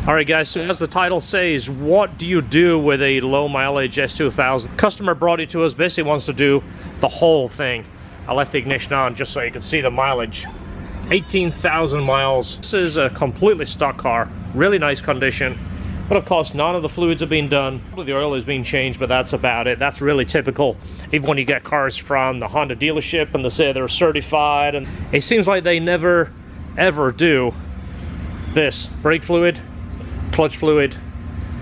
Alright guys, so as the title says, what do you do with a low mileage S2000? Customer brought it to us, basically wants to do the whole thing. I left the ignition on just so you can see the mileage. 18,000 miles. This is a completely stock car, really nice condition. But of course, none of the fluids have been done. The oil is being changed, but that's about it. That's really typical. Even when you get cars from the Honda dealership and they say they're certified, and it seems like they never ever do this. Brake fluid, clutch fluid,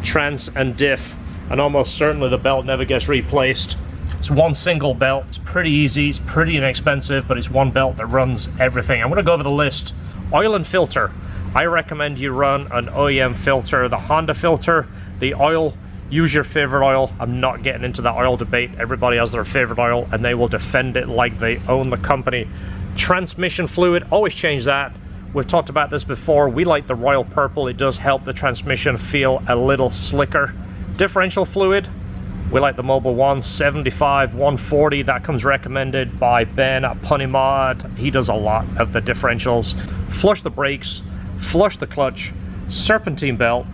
trans and diff, and almost certainly the belt never gets replaced. It's one single belt. It's pretty easy, it's pretty inexpensive, but it's one belt that runs everything. I'm gonna go over the list. Oil and filter. I recommend you run an OEM filter, the Honda filter, the oil. Use your favorite oil. I'm not getting into that oil debate. Everybody has their favorite oil and they will defend it like they own the company. Transmission fluid, always change that. We've talked about this before. We like the royal purple. It does help the transmission feel a little slicker. Differential fluid, we like the Mobil 175, 140. That comes recommended by Ben at Punnymod. He does a lot of the differentials. Flush the brakes, flush the clutch, serpentine belt.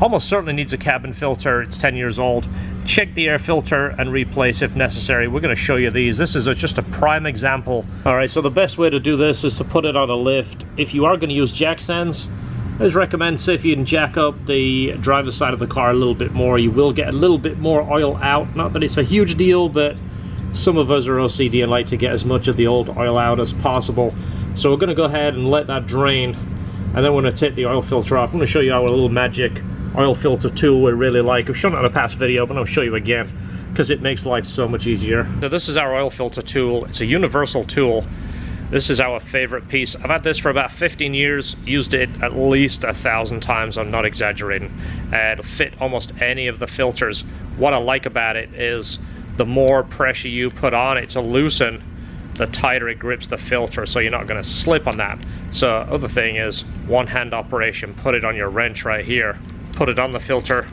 Almost certainly needs a cabin filter. It's 10 years old. Check the air filter and replace if necessary. We're going to show you these. This is just a prime example. Alright, so the best way to do this is to put it on a lift. If you are going to use jack stands, I always recommend, say, if you can jack up the driver's side of the car a little bit more, you will get a little bit more oil out. Not that it's a huge deal, but some of us are OCD and like to get as much of the old oil out as possible. So we're going to go ahead and let that drain, and then we're going to take the oil filter off. I'm going to show you our little magic oil filter tool we really like. I've shown it in a past video, but I'll show you again because it makes life so much easier. So this is our oil filter tool. It's a universal tool. This is our favorite piece. I've had this for about 15 years, used it at least 1,000 times, I'm not exaggerating. It'll fit almost any of the filters. What I like about it is the more pressure you put on it to loosen, the tighter it grips the filter, so you're not going to slip on that. So other thing is one hand operation. Put it on your wrench right here, put it on the filter,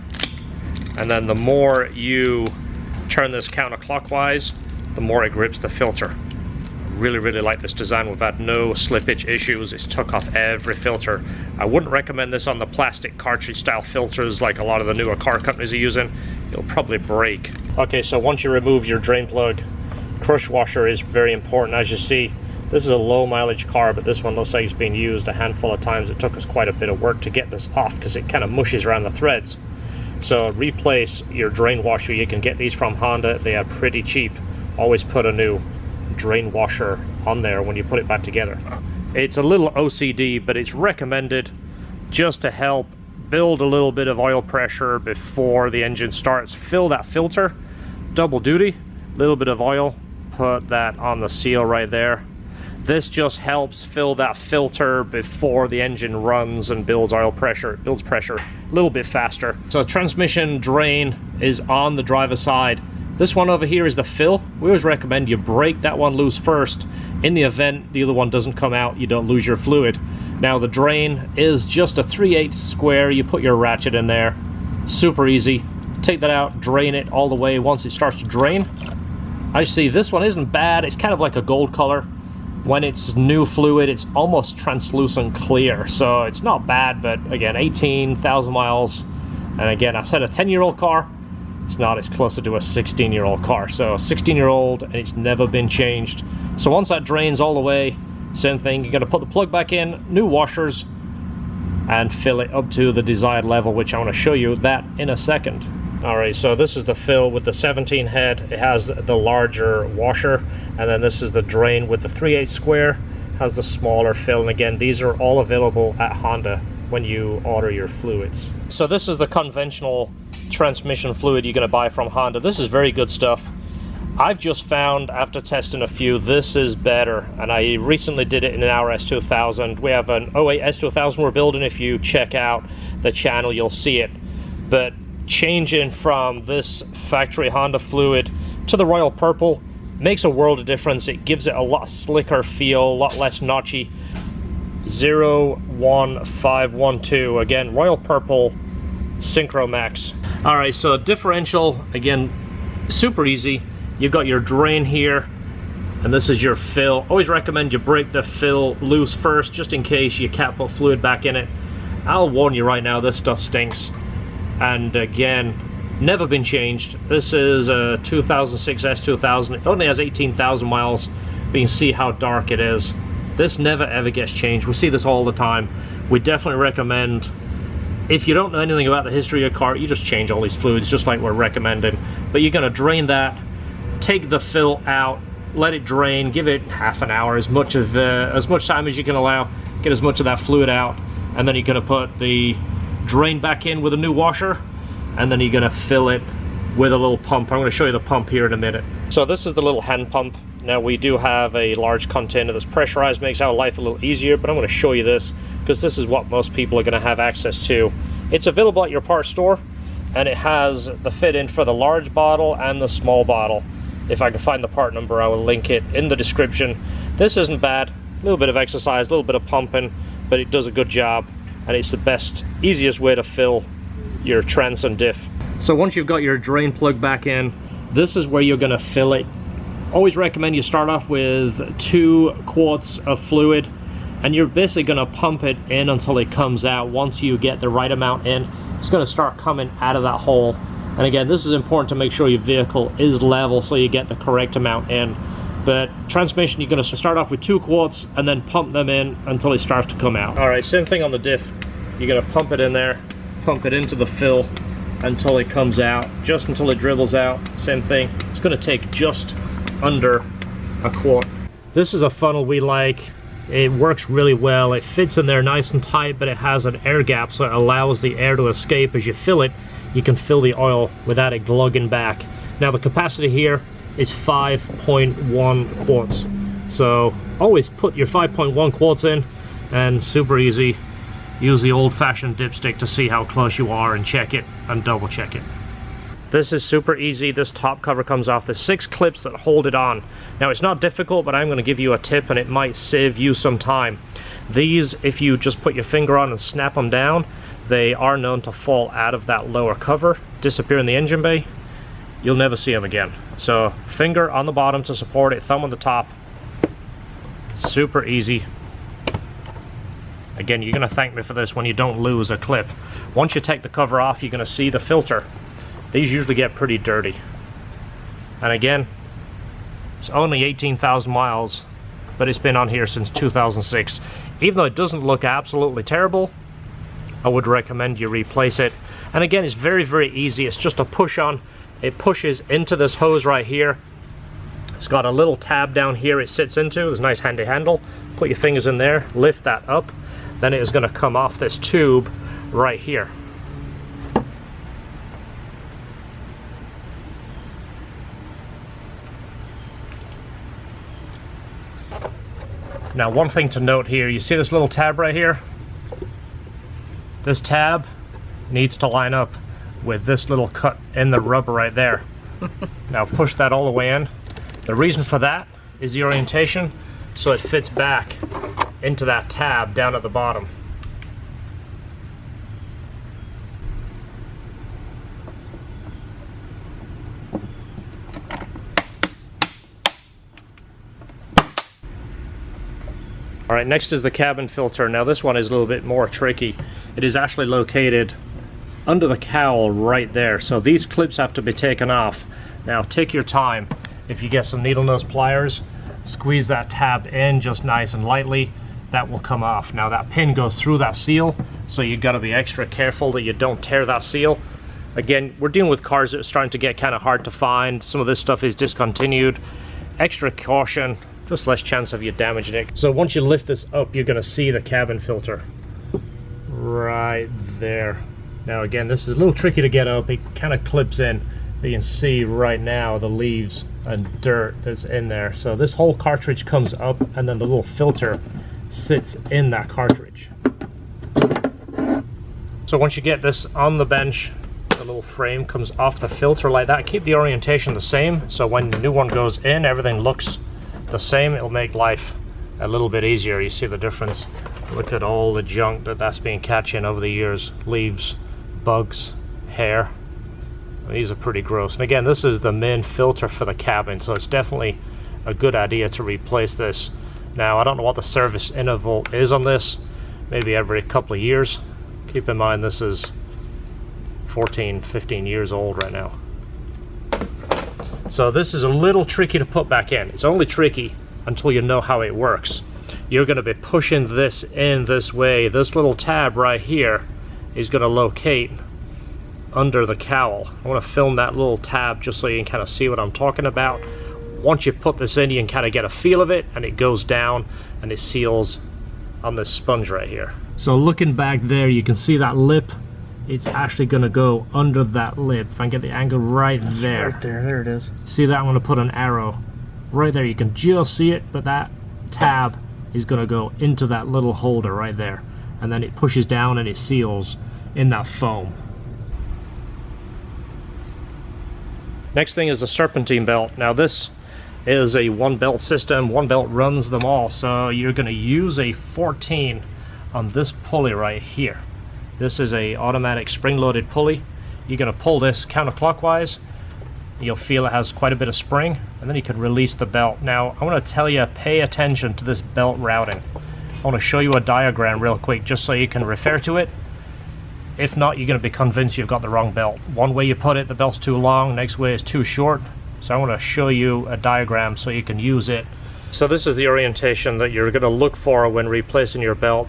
and then the more you turn this counterclockwise, the more it grips the filter. Really like this design. We've had no slippage issues. It's took off every filter. I wouldn't recommend this on the plastic cartridge style filters like a lot of the newer car companies are using. It'll probably break. Okay, so once you remove your drain plug, crush washer is very important. As you see, this is a low mileage car, but this one looks like it's been used a handful of times. It took us quite a bit of work to get this off because it kind of mushes around the threads. So replace your drain washer. You can get these from Honda. They are pretty cheap. Always put a new drain washer on there when you put it back together. It's a little OCD, but it's recommended just to help build a little bit of oil pressure before the engine starts. Fill that filter, double duty, little bit of oil, put that on the seal right there. This just helps fill that filter before the engine runs and builds oil pressure. It builds pressure a little bit faster. So transmission drain is on the driver's side. This one over here is the fill. We always recommend you break that one loose first. In the event the other one doesn't come out, you don't lose your fluid. Now the drain is just a 3/8 square. You put your ratchet in there. Super easy. Take that out, drain it all the way. Once it starts to drain, I see this one isn't bad. It's kind of like a gold color. When it's new fluid, it's almost translucent clear. So it's not bad, but again, 18,000 miles. And again, I said a 10-year-old car. It's not as closer to a 16-year-old car. So 16-year-old, and it's never been changed. So once that drains all the way, same thing, you're going to put the plug back in, new washers, and fill it up to the desired level, which I want to show you that in a second. Alright, so this is the fill with the 17 head. It has the larger washer, and then this is the drain with the 3/8 square, has the smaller fill. And again, these are all available at Honda when you order your fluids. So this is the conventional transmission fluid you're going to buy from Honda. This is very good stuff. I've just found, after testing a few, this is better, and I recently did it in our S2000. We have an 08 S2000 we're building. If you check out the channel, you'll see it. But changing from this factory Honda fluid to the royal purple makes a world of difference. It gives it a lot slicker feel, a lot less notchy. 01512, again, royal purple Synchro Max. Alright, so differential, again, super easy. You've got your drain here, and this is your fill. Always recommend you break the fill loose first, just in case you can't put fluid back in it. I'll warn you right now, this stuff stinks. And again, never been changed. This is a 2006 S2000. It only has 18,000 miles, but you can see how dark it is. This never ever gets changed. We see this all the time. We definitely recommend, if you don't know anything about the history of your car, you just change all these fluids just like we're recommending. But you're gonna drain that, take the fill out, let it drain, give it half an hour, as much time as you can allow, get as much of that fluid out, and then you're gonna put the drain back in with a new washer, and then you're gonna fill it with a little pump. I'm gonna show you the pump here in a minute. So this is the little hand pump. Now we do have a large container that's pressurized, makes our life a little easier, but I'm gonna show you this because this is what most people are gonna have access to. It's available at your parts store, and it has the fit-in for the large bottle and the small bottle. If I can find the part number, I will link it in the description. This isn't bad. A little bit of exercise, a little bit of pumping, but it does a good job, and it's the best, easiest way to fill your trans and diff. So once you've got your drain plug back in, this is where you're gonna fill it. Always recommend you start off with 2 quarts of fluid, and you're basically gonna pump it in until it comes out. Once you get the right amount in, it's gonna start coming out of that hole. And again, this is important to make sure your vehicle is level so you get the correct amount in. But transmission, you're going to start off with 2 quarts and then pump them in until it starts to come out. All right, same thing on the diff. You're going to pump it in there, pump it into the fill until it comes out, just until it dribbles out. Same thing. It's going to take just under a quart. This is a funnel we like. It works really well. It fits in there nice and tight, but it has an air gap, so it allows the air to escape. As you fill it, you can fill the oil without it glugging back. Now the capacity here is 5.1 quarts. So always put your 5.1 quarts in, and super easy. Use the old-fashioned dipstick to see how close you are and check it and double check it. This is super easy. This top cover comes off. There's 6 clips that hold it on. Now it's not difficult, but I'm going to give you a tip and it might save you some time. These, if you just put your finger on and snap them down, they are known to fall out of that lower cover, disappear in the engine bay. You'll never see them again. So finger on the bottom to support it, thumb on the top. Super easy. Again, you're going to thank me for this when you don't lose a clip. Once you take the cover off, you're going to see the filter. These usually get pretty dirty. And again, it's only 18,000 miles, but it's been on here since 2006. Even though it doesn't look absolutely terrible, I would recommend you replace it. And again, it's very, very easy. It's just a push on. It pushes into this hose right here. It's got a little tab down here it sits into. There's a nice handy handle. Put your fingers in there, lift that up. Then it is going to come off this tube right here. Now, one thing to note here, you see this little tab right here? This tab needs to line up with this little cut in the rubber right there. Now push that all the way in. The reason for that is the orientation, so it fits back into that tab down at the bottom. All right, next is the cabin filter. Now this one is a little bit more tricky. It is actually located under the cowl right there, so these clips have to be taken off. Now take your time. If you get some needle nose pliers, squeeze that tab in just nice and lightly. That will come off. Now that pin goes through that seal, so you've got to be extra careful that you don't tear that seal. Again, we're dealing with cars that are starting to get kind of hard to find. Some of this stuff is discontinued. Extra caution, just less chance of you damaging it. So once you lift this up, you're going to see the cabin filter right there. Now again, this is a little tricky to get up. It kind of clips in, but you can see right now the leaves and dirt that's in there. So this whole cartridge comes up, and then the little filter sits in that cartridge. So once you get this on the bench, the little frame comes off the filter like that. Keep the orientation the same, so when the new one goes in, everything looks the same. It'll make life a little bit easier. You see the difference? Look at all the junk that's been catching over the years. Leaves, bugs, hair. These are pretty gross. And again, this is the main filter for the cabin, so it's definitely a good idea to replace this. Now, I don't know what the service interval is on this. Maybe every couple of years. Keep in mind this is 14, 15 years old right now. So this is a little tricky to put back in. It's only tricky until you know how it works. You're going to be pushing this in this way. This little tab right here is going to locate under the cowl. I want to film that little tab just so you can kind of see what I'm talking about. Once you put this in, you can kind of get a feel of it, and it goes down and it seals on this sponge right here. So looking back there, you can see that lip. It's actually going to go under that lip. If I can get the angle right there. Right there, there it is. See that? I'm going to put an arrow right there. You can just see it, but that tab is going to go into that little holder right there. And then it pushes down and it seals in that foam. Next thing is a serpentine belt. Now this is a one belt system. One belt runs them all. So you're going to use a 14 on this pulley right here. This is a automatic spring-loaded pulley. You're going to pull this counterclockwise. You'll feel it has quite a bit of spring, and then you can release the belt. Now I want to tell you, pay attention to this belt routing. I want to show you a diagram real quick just so you can refer to it. If not, you're going to be convinced you've got the wrong belt. One way you put it, the belt's too long, next way is too short. So I want to show you a diagram so you can use it. So this is the orientation that you're going to look for when replacing your belt.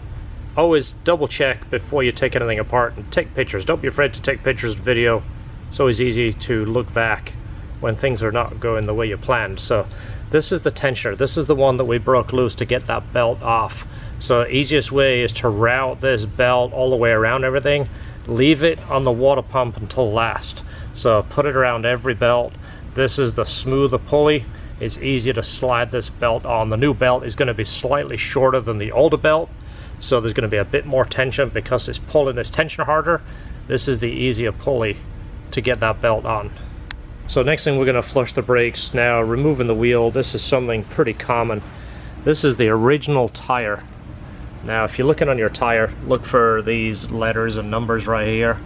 Always double check before you take anything apart, and take pictures. Don't be afraid to take pictures, video. It's always easy to look back when things are not going the way you planned. So this is the tensioner. This is the one that we broke loose to get that belt off. So easiest way is to route this belt all the way around everything. Leave it on the water pump until last. So put it around every belt. This is the smoother pulley. It's easier to slide this belt on. The new belt is going to be slightly shorter than the older belt, so there's going to be a bit more tension because it's pulling this tension harder. This is the easier pulley to get that belt on. So next thing, we're going to flush the brakes. Now removing the wheel, this is something pretty common. This is the original tire. Now if you're looking on your tire, look for these letters and numbers right here.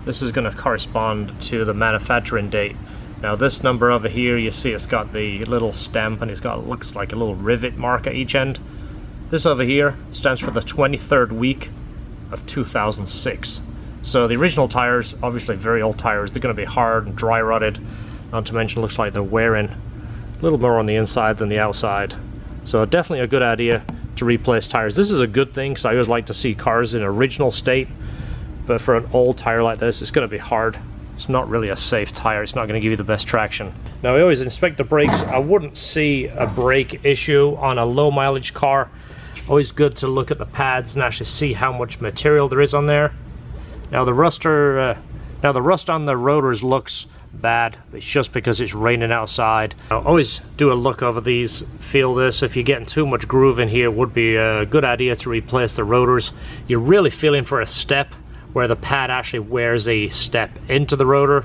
This is going to correspond to the manufacturing date. Now this number over here, you see it's got the little stamp, and it's got, looks like a little rivet mark at each end. This over here stands for the 23rd week of 2006. So the original tires, obviously very old tires, they're going to be hard and dry rotted. Not to mention, looks like they're wearing a little more on the inside than the outside. So definitely a good idea to replace tires. This is a good thing because I always like to see cars in original state, but for an old tire like this, it's going to be hard. It's not really a safe tire. It's not going to give you the best traction. Now we always inspect the brakes. I wouldn't see a brake issue on a low mileage car. Always good to look at the pads and actually see how much material there is on there. Now the rust on the rotors looks bad. It's just because it's raining outside. Now, always do a look over these. Feel this. If you're getting too much groove in here, it would be a good idea to replace the rotors. You're really feeling for a step where the pad actually wears a step into the rotor.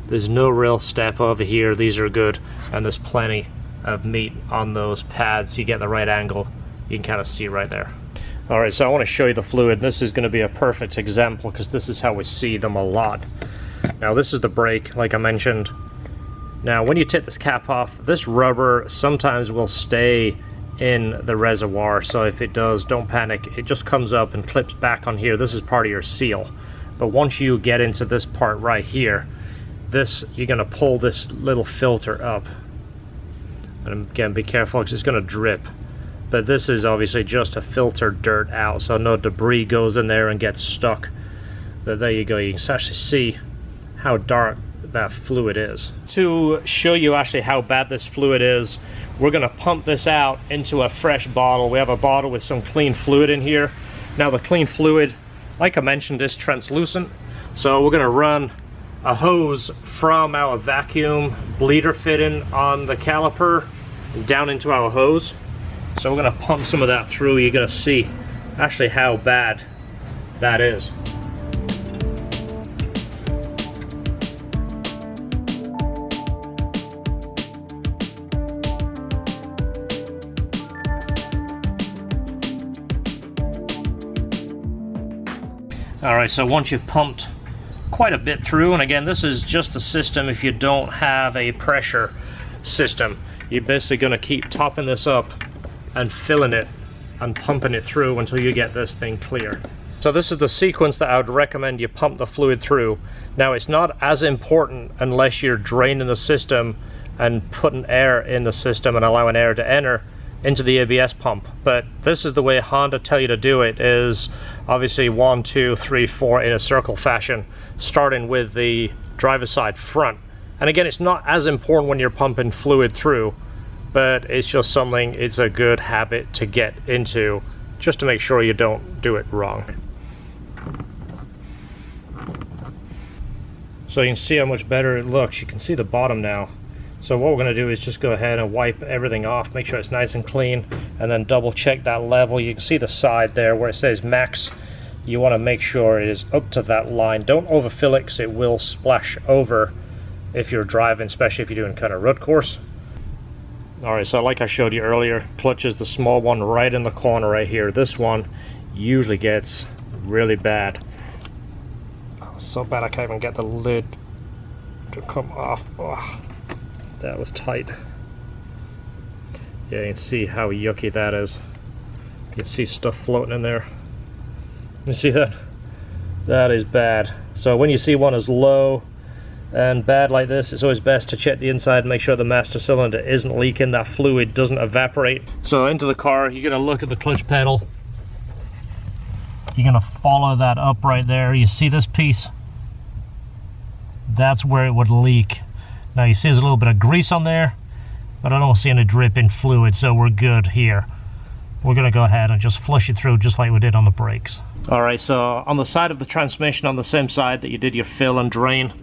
There's no real step over here. These are good, and there's plenty of meat on those pads. You get the right angle, you can kind of see right there. Alright, so I want to show you the fluid. This is going to be a perfect example because this is how we see them a lot. Now this is the brake, like I mentioned. Now when you take this cap off, this rubber sometimes will stay in the reservoir, so if it does, don't panic. It just comes up and clips back on here. This is part of your seal. But once you get into this part right here, this, you're going to pull this little filter up. And again, be careful because it's going to drip. But this is obviously just to filter dirt out, so no debris goes in there and gets stuck. But there you go, you can actually see how dark that fluid is. To show you actually how bad this fluid is, we're going to pump this out into a fresh bottle. We have a bottle with some clean fluid in here. Now the clean fluid, like I mentioned, is translucent, so we're going to run a hose from our vacuum bleeder fitting on the caliper down into our hose. So we're going to pump some of that through. You're going to see actually how bad that is. Alright, so once you've pumped quite a bit through, and again, this is just the system if you don't have a pressure system. You're basically going to keep topping this up and filling it and pumping it through until you get this thing clear. So this is the sequence that I would recommend you pump the fluid through. Now it's not as important unless you're draining the system and putting air in the system and allowing air to enter into the ABS pump. But this is the way Honda tell you to do it, is obviously 1, 2, 3, 4 in a circle fashion, starting with the driver's side front. And again, it's not as important when you're pumping fluid through, but it's just something, it's a good habit to get into just to make sure you don't do it wrong. So you can see how much better it looks. You can see the bottom now. So what we're going to do is just go ahead and wipe everything off, make sure it's nice and clean, and then double check that level. You can see the side there where it says max. You want to make sure it is up to that line. Don't overfill it because it will splash over if you're driving, especially if you're doing kind of road course. Alright, so like I showed you earlier, clutch is the small one right in the corner right here. This one usually gets really bad. So bad I can't even get the lid to come off. Oh, that was tight. Yeah, you can see how yucky that is. You can see stuff floating in there. You see that? That is bad. So when you see one as low and bad like this, it's always best to check the inside and make sure the master cylinder isn't leaking, that fluid doesn't evaporate. So into the car, you're going to look at the clutch pedal. You're going to follow that up right there. You see this piece? That's where it would leak. Now you see there's a little bit of grease on there, but I don't see any drip in fluid, so we're good here. We're going to go ahead and just flush it through just like we did on the brakes. Alright, so on the side of the transmission, on the same side that you did your fill and drain,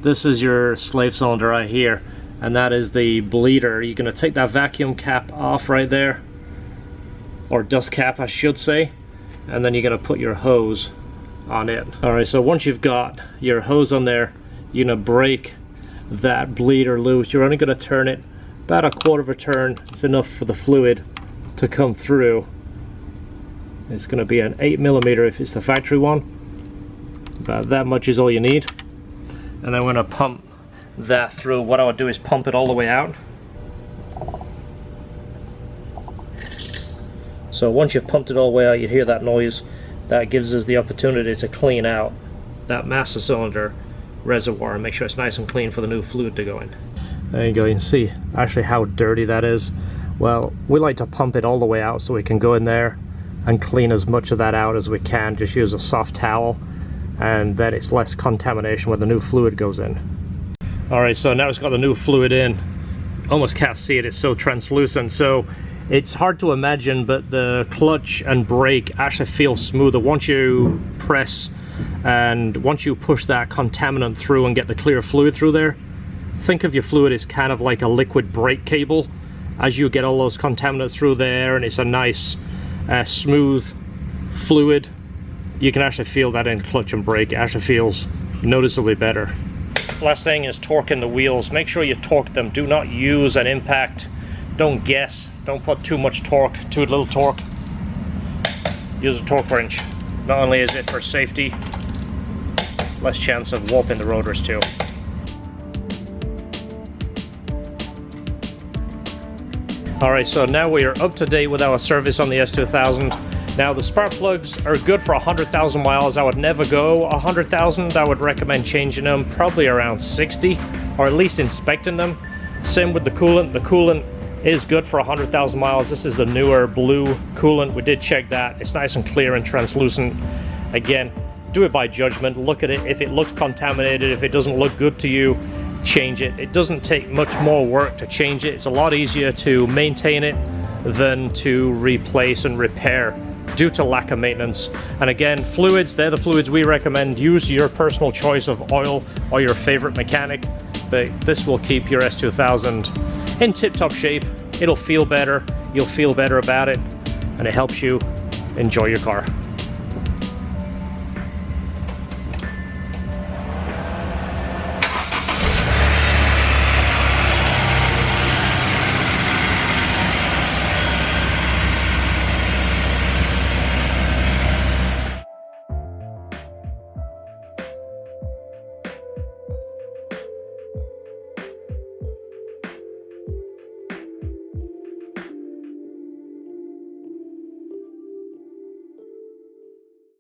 this is your slave cylinder right here, and that is the bleeder. You're going to take that vacuum cap off right there, or dust cap I should say, and then you're going to put your hose on it. Alright, so once you've got your hose on there, you're going to break that bleeder loose. You're only going to turn it about 1/4 of a turn. It's enough for the fluid to come through. It's going to be an 8mm if it's the factory one. About that much is all you need. And then we're going to pump that through. What I would do is pump it all the way out. So once you've pumped it all the way out, you hear that noise. That gives us the opportunity to clean out that master cylinder reservoir and make sure it's nice and clean for the new fluid to go in. There you go, you can see actually how dirty that is. Well, we like to pump it all the way out so we can go in there and clean as much of that out as we can. Just use a soft towel, and then it's less contamination when the new fluid goes in. Alright, so now it's got the new fluid in. Almost can't see it, it's so translucent, so it's hard to imagine, but the clutch and brake actually feel smoother once you press and once you push that contaminant through and get the clear fluid through there. Think of your fluid as kind of like a liquid brake cable. As you get all those contaminants through there and it's a nice smooth fluid, you can actually feel that in clutch and brake. It actually feels noticeably better. Last thing is torquing the wheels. Make sure you torque them. Do not use an impact. Don't guess. Don't put too much torque, too little torque. Use a torque wrench. Not only is it for safety, less chance of warping the rotors too. Alright, so now we are up to date with our service on the S2000. Now the spark plugs are good for 100,000 miles. I would never go 100,000. I would recommend changing them probably around 60, or at least inspecting them. Same with the coolant. The coolant is good for 100,000 miles. This is the newer blue coolant. We did check that. It's nice and clear and translucent. Again, do it by judgment. Look at it. If it looks contaminated, if it doesn't look good to you, change it. It doesn't take much more work to change it. It's a lot easier to maintain it than to replace and repair due to lack of maintenance. And again, fluids, they're the fluids we recommend. Use your personal choice of oil or your favorite mechanic, but this will keep your S2000 in tip-top shape. It'll feel better, you'll feel better about it, and it helps you enjoy your car.